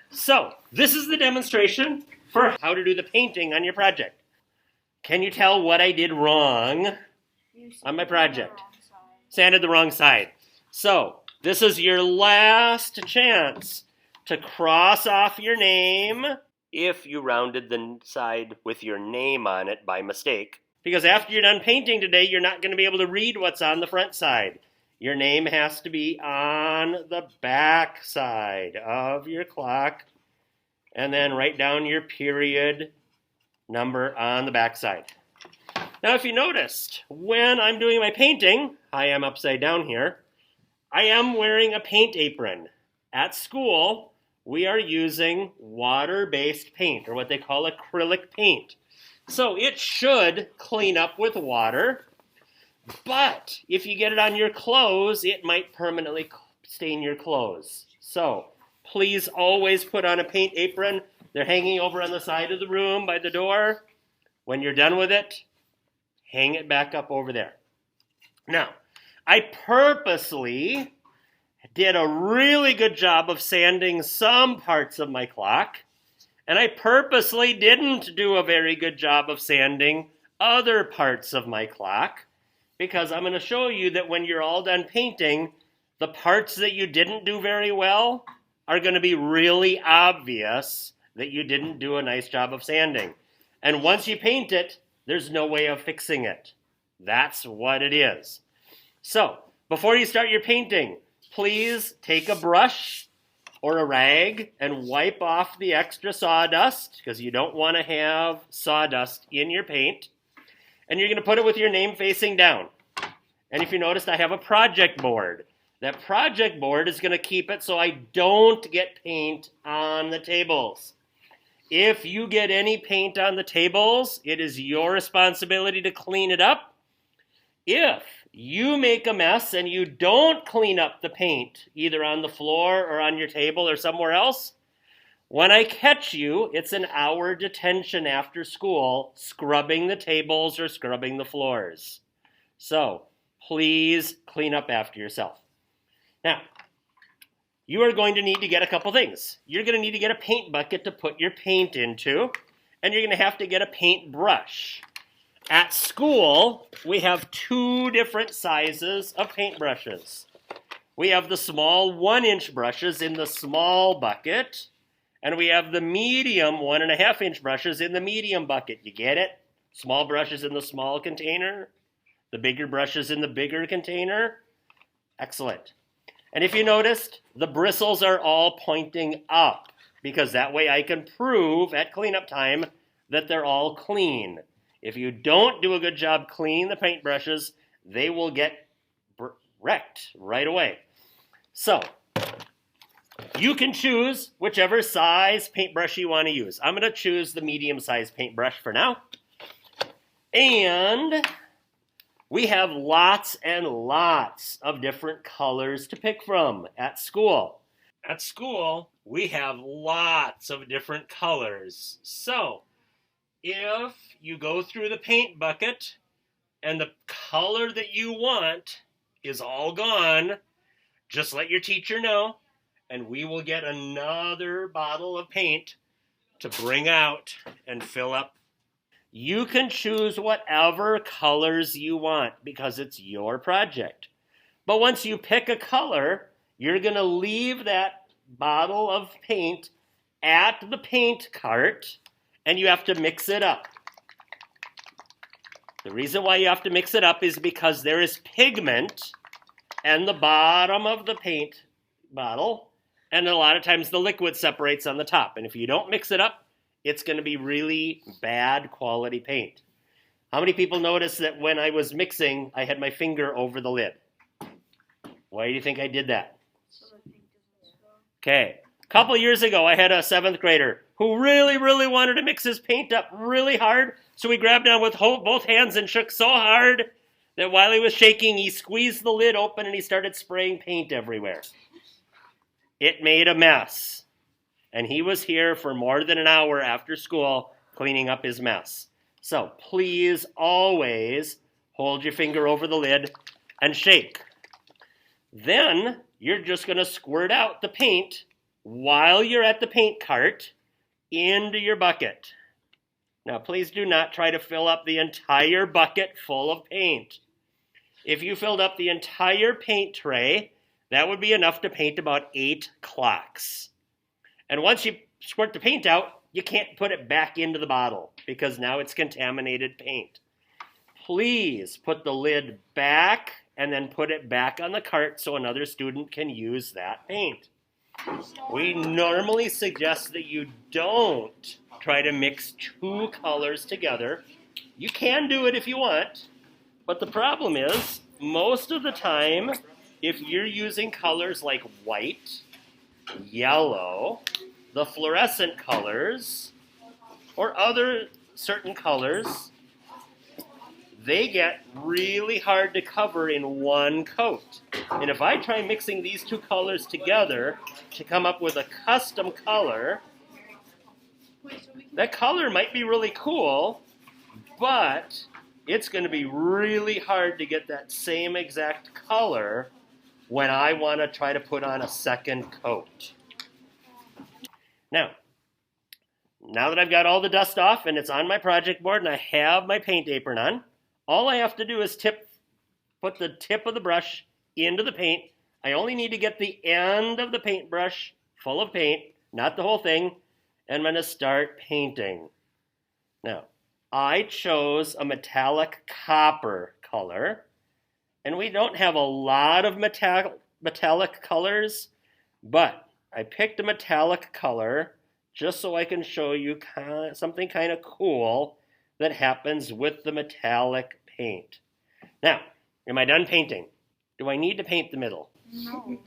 So, this is the demonstration for how to do the painting on your project. Can you tell what I did wrong on my project? Sanded the wrong side. So, this is your last chance to cross off your name if you rounded the side with your name on it by mistake. Because after you're done painting today, you're not going to be able to read what's on the front side. Your name has to be on the back side of your clock, and then write down your period number on the back side. Now, if you noticed, when I'm doing my painting, I am upside down here, I am wearing a paint apron. At school, we are using water-based paint, or what they call acrylic paint. So it should clean up with water, but if you get it on your clothes, it might permanently stain your clothes. So please always put on a paint apron. They're hanging over on the side of the room by the door. When you're done with it, hang it back up over there. Now, I purposely did a really good job of sanding some parts of my clock, and I purposely didn't do a very good job of sanding other parts of my clock, because I'm going to show you that when you're all done painting, the parts that you didn't do very well are going to be really obvious that you didn't do a nice job of sanding. And once you paint it, there's no way of fixing it. That's what it is. So, before you start your painting, please take a brush or a rag and wipe off the extra sawdust, because you don't want to have sawdust in your paint. And you're going to put it with your name facing down. And if you noticed, I have a project board. That project board is going to keep it so I don't get paint on the tables. If you get any paint on the tables, it is your responsibility to clean it up. If you make a mess and you don't clean up the paint, either on the floor or on your table or somewhere else, when I catch you, it's an hour detention after school, scrubbing the tables or scrubbing the floors. So, please clean up after yourself. Now, you are going to need to get a couple things. You're going to need to get a paint bucket to put your paint into, and you're going to have to get a paint brush. At school, we have two different sizes of paint brushes. We have the small 1-inch brushes in the small bucket, and we have the medium 1.5-inch brushes in the medium bucket. You get it? Small brushes in the small container, the bigger brushes in the bigger container. Excellent. And if you noticed, the bristles are all pointing up, because that way I can prove at cleanup time that they're all clean. If you don't do a good job cleaning the paintbrushes, they will get wrecked right away. So, you can choose whichever size paintbrush you want to use. I'm going to choose the medium-sized paintbrush for now. And we have lots and lots of different colors to pick from at school. At school, we have lots of different colors. So, if you go through the paint bucket and the color that you want is all gone, just let your teacher know, and we will get another bottle of paint to bring out and fill up. You can choose whatever colors you want because it's your project. But once you pick a color, you're going to leave that bottle of paint at the paint cart, and you have to mix it up. The reason why you have to mix it up is because there is pigment at the bottom of the paint bottle, and a lot of times the liquid separates on the top. And if you don't mix it up, it's going to be really bad quality paint. How many people noticed that when I was mixing, I had my finger over the lid? Why do you think I did that? Okay. A couple years ago, I had a 7th grader who really wanted to mix his paint up really hard. So he grabbed down with both hands and shook so hard that while he was shaking, he squeezed the lid open and he started spraying paint everywhere. It made a mess. And he was here for more than an hour after school cleaning up his mess. So please always hold your finger over the lid and shake. Then you're just going to squirt out the paint while you're at the paint cart into your bucket. Now, please do not try to fill up the entire bucket full of paint. If you filled up the entire paint tray, that would be enough to paint about 8 clocks. And once you squirt the paint out, you can't put it back into the bottle because now it's contaminated paint. Please put the lid back and then put it back on the cart so another student can use that paint. We normally suggest that you don't try to mix 2 colors together. You can do it if you want, but the problem is, most of the time, if you're using colors like white, yellow, the fluorescent colors, or other certain colors, they get really hard to cover in one coat. And if I try mixing these 2 colors together to come up with a custom color, that color might be really cool, but it's going to be really hard to get that same exact color when I want to try to put on a second coat. Now that I've got all the dust off and it's on my project board and I have my paint apron on, all I have to do is put the tip of the brush into the paint. I only need to get the end of the paintbrush full of paint, not the whole thing, and I'm going to start painting. Now, I chose a metallic copper color, and we don't have a lot of metallic colors, but I picked a metallic color just so I can show you something kind of cool that happens with the metallic paint. Now, am I done painting? Do I need to paint the middle? No.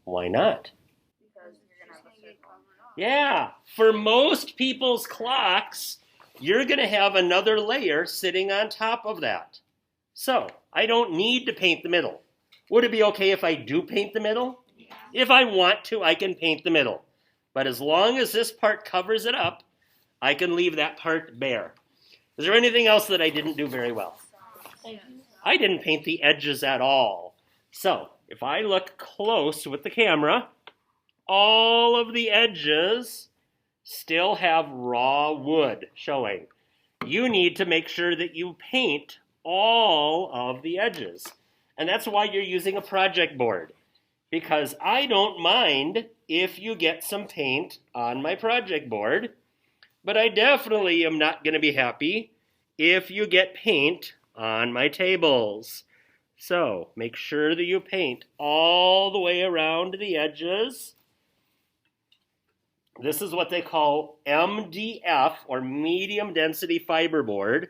Why not? Because you're going to have a circle. Yeah, for most people's clocks, you're going to have another layer sitting on top of that. So, I don't need to paint the middle. Would it be okay if I do paint the middle? Yeah. If I want to, I can paint the middle. But as long as this part covers it up, I can leave that part bare. Is there anything else that I didn't do very well? I didn't paint the edges at all. So, if I look close with the camera, all of the edges still have raw wood showing. You need to make sure that you paint all of the edges. And that's why you're using a project board. Because I don't mind if you get some paint on my project board, but I definitely am not going to be happy if you get paint on my tables. So make sure that you paint all the way around the edges. This is what they call MDF, or medium density fiberboard.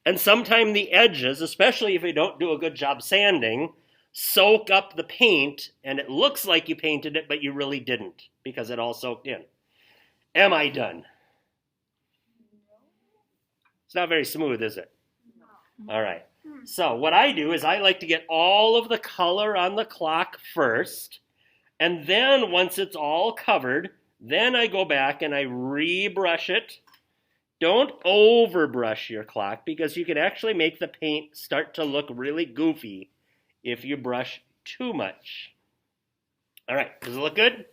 And sometimes the edges, especially if you don't do a good job sanding, soak up the paint and it looks like you painted it, but you really didn't because it all soaked in. Am I done? It's not very smooth, is it? All right. So what I do is I like to get all of the color on the clock first, and then once it's all covered, then I go back and I rebrush it. Don't overbrush your clock because you can actually make the paint start to look really goofy if you brush too much. All right, does it look good?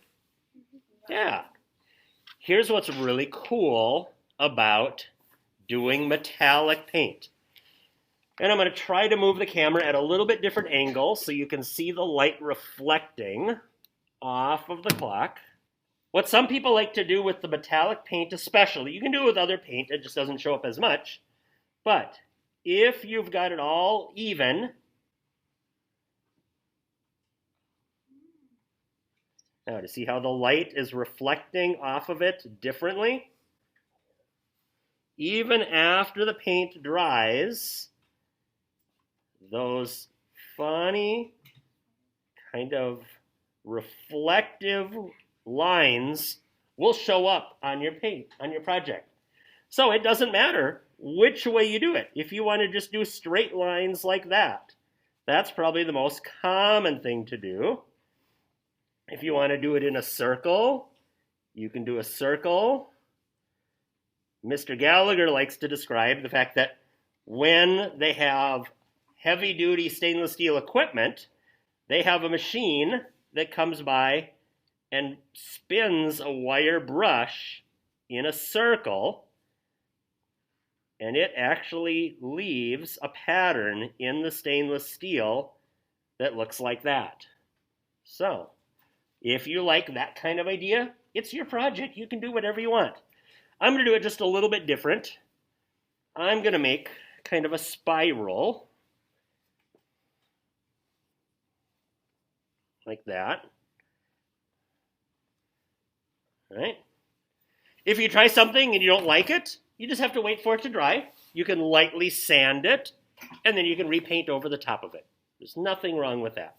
Yeah. Here's what's really cool about doing metallic paint. And I'm going to try to move the camera at a little bit different angle so you can see the light reflecting off of the clock. What some people like to do with the metallic paint especially, you can do it with other paint, it just doesn't show up as much. But if you've got it all even, now to see how the light is reflecting off of it differently, even after the paint dries, those funny kind of reflective lines will show up on your paint, on your project. So it doesn't matter which way you do it. If you want to just do straight lines like that, that's probably the most common thing to do. If you want to do it in a circle, you can do a circle. Mr. Gallagher likes to describe the fact that when they have heavy-duty stainless steel equipment, they have a machine that comes by and spins a wire brush in a circle, and it actually leaves a pattern in the stainless steel that looks like that. So, if you like that kind of idea, it's your project. You can do whatever you want. I'm going to do it just a little bit different. I'm going to make kind of a spiral, like that. All right? If you try something and you don't like it, you just have to wait for it to dry. You can lightly sand it, and then you can repaint over the top of it. There's nothing wrong with that.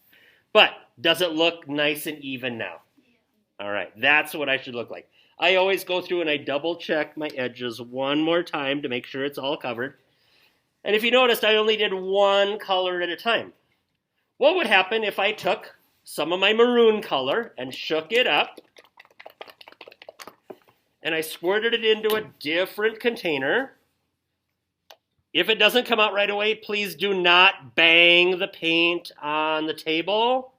But does it look nice and even now? All right, that's what I should look like. I always go through and I double check my edges one more time to make sure it's all covered. And if you noticed, I only did one color at a time. What would happen if I took some of my maroon color and shook it up, and I squirted it into a different container? If it doesn't come out right away, please do not bang the paint on the table,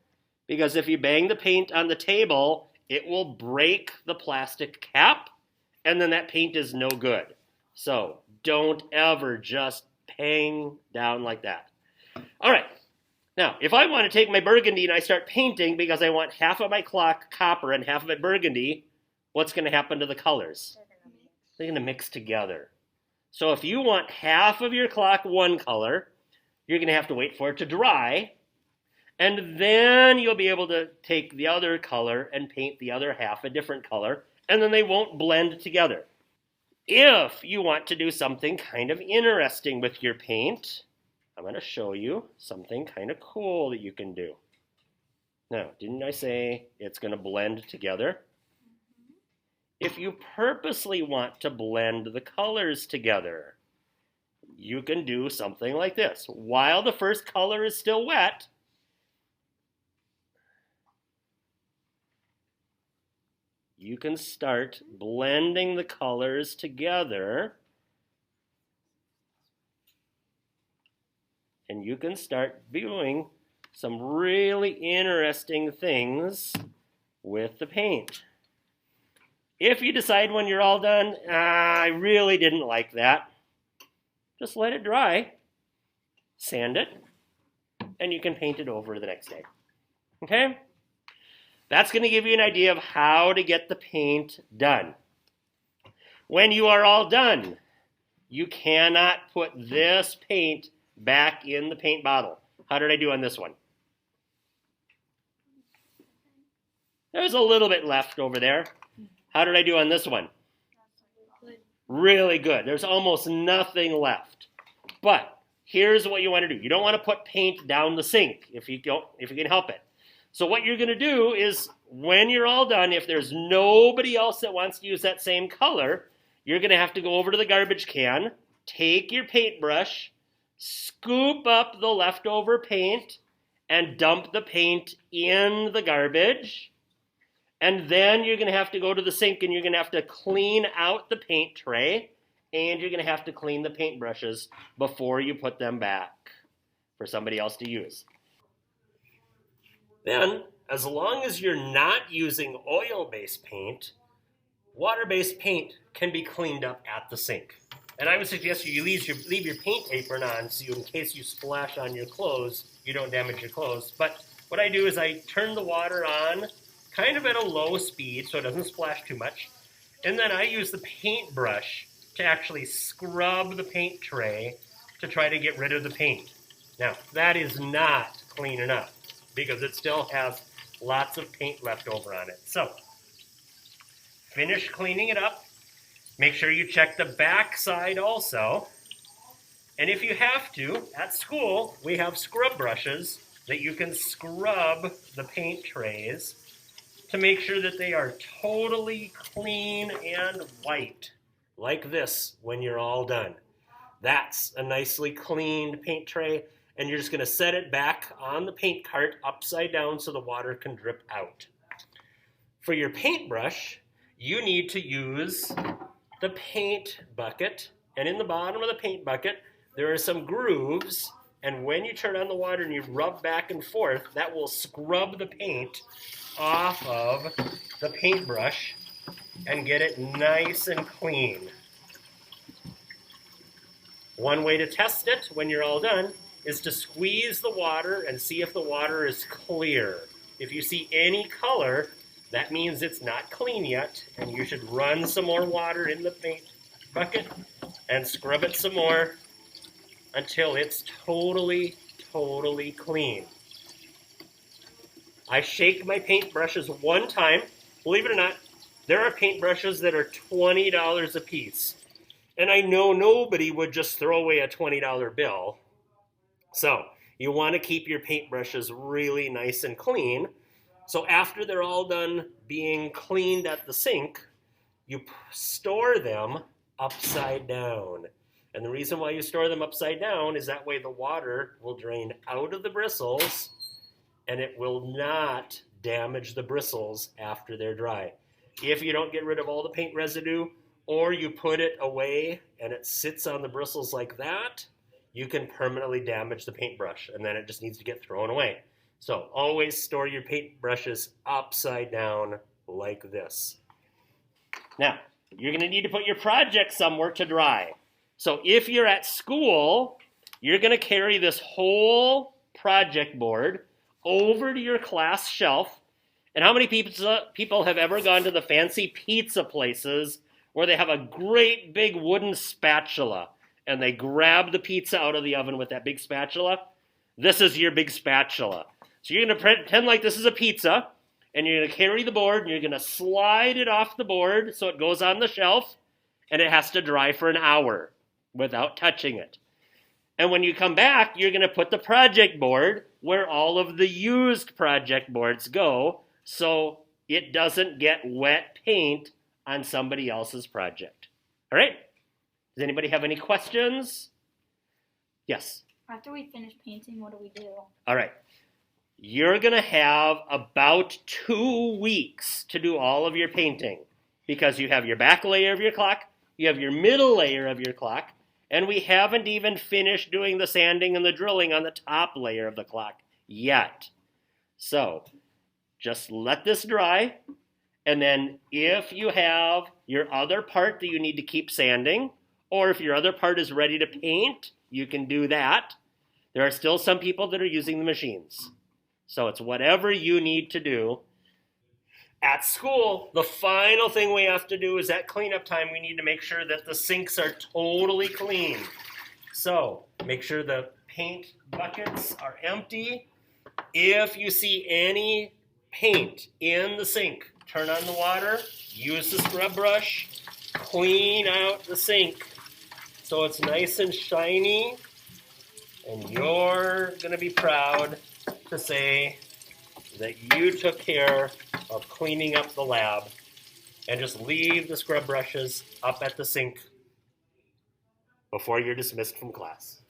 because if you bang the paint on the table, it will break the plastic cap, and then that paint is no good. So don't ever just bang down like that. All right. Now, if I want to take my burgundy and I start painting because I want half of my clock copper and half of it burgundy, what's going to happen to the colors? They're going to mix together. So if you want half of your clock one color, you're going to have to wait for it to dry, and then you'll be able to take the other color and paint the other half a different color, and then they won't blend together. If you want to do something kind of interesting with your paint, I'm going to show you something kind of cool that you can do. Now, didn't I say it's going to blend together? If you purposely want to blend the colors together, you can do something like this. While the first color is still wet, you can start blending the colors together, and you can start doing some really interesting things with the paint. If you decide when you're all done, I really didn't like that, just let it dry, sand it, and you can paint it over the next day. Okay? That's going to give you an idea of how to get the paint done. When you are all done, you cannot put this paint back in the paint bottle. How did I do on this one? There's a little bit left over there. How did I do on this one? Really good. There's almost nothing left. But here's what you want to do. You don't want to put paint down the sink if you can help it. So what you're going to do is, when you're all done, if there's nobody else that wants to use that same color, you're going to have to go over to the garbage can, take your paintbrush, scoop up the leftover paint, and dump the paint in the garbage. And then you're going to have to go to the sink and you're going to have to clean out the paint tray, and you're going to have to clean the paintbrushes before you put them back for somebody else to use. Then, as long as you're not using oil-based paint, water-based paint can be cleaned up at the sink. And I would suggest you leave your paint apron on, so in case you splash on your clothes, you don't damage your clothes. But what I do is I turn the water on kind of at a low speed so it doesn't splash too much. And then I use the paintbrush to actually scrub the paint tray to try to get rid of the paint. Now, that is not clean enough because it still has lots of paint left over on it. So, finish cleaning it up. Make sure you check the back side also. And if you have to, at school, we have scrub brushes that you can scrub the paint trays to make sure that they are totally clean and white, like this when you're all done. That's a nicely cleaned paint tray, and you're just going to set it back on the paint cart upside down so the water can drip out. For your paintbrush, you need to use the paint bucket, and in the bottom of the paint bucket, there are some grooves And when you turn on the water and you rub back and forth, that will scrub the paint off of the paintbrush and get it nice and clean. One way to test it when you're all done is to squeeze the water and see if the water is clear. If you see any color, that means it's not clean yet, and you should run some more water in the paint bucket and scrub it some more until it's totally clean. I shake my paintbrushes one time. Believe it or not, there are paintbrushes that are $20 a piece. And I know nobody would just throw away a $20 bill. So you want to keep your paintbrushes really nice and clean. So after they're all done being cleaned at the sink, you store them upside down. And the reason why you store them upside down is that way the water will drain out of the bristles and it will not damage the bristles after they're dry. If you don't get rid of all the paint residue, or you put it away and it sits on the bristles like that, you can permanently damage the paintbrush, and then it just needs to get thrown away. So always store your paintbrushes upside down like this. Now, you're going to need to put your project somewhere to dry. So if you're at school, you're going to carry this whole project board over to your class shelf. And how many people have ever gone to the fancy pizza places where they have a great big wooden spatula and they grab the pizza out of the oven with that big spatula? This is your big spatula. So you're going to pretend like this is a pizza, and you're going to carry the board and you're going to slide it off the board so it goes on the shelf, and it has to dry for an hour without touching it. And when you come back, you're going to put the project board where all of the used project boards go so it doesn't get wet paint on somebody else's project. All right? Does anybody have any questions? Yes? After we finish painting, what do we do? All right. You're going to have about 2 weeks to do all of your painting because you have your back layer of your clock, you have your middle layer of your clock, and we haven't even finished doing the sanding and the drilling on the top layer of the clock yet. So just let this dry, and then if you have your other part that you need to keep sanding, or if your other part is ready to paint, you can do that. There are still some people that are using the machines. So it's whatever you need to do. At school, the final thing we have to do is at cleanup time, we need to make sure that the sinks are totally clean. So make sure the paint buckets are empty. If you see any paint in the sink, turn on the water, use the scrub brush, clean out the sink so it's nice and shiny, and you're going to be proud to say that you took care of cleaning up the lab, and just leave the scrub brushes up at the sink before you're dismissed from class.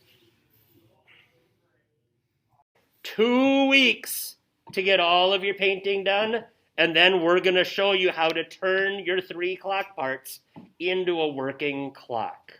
2 weeks to get all of your painting done, and then we're going to show you how to turn your 3 clock parts into a working clock.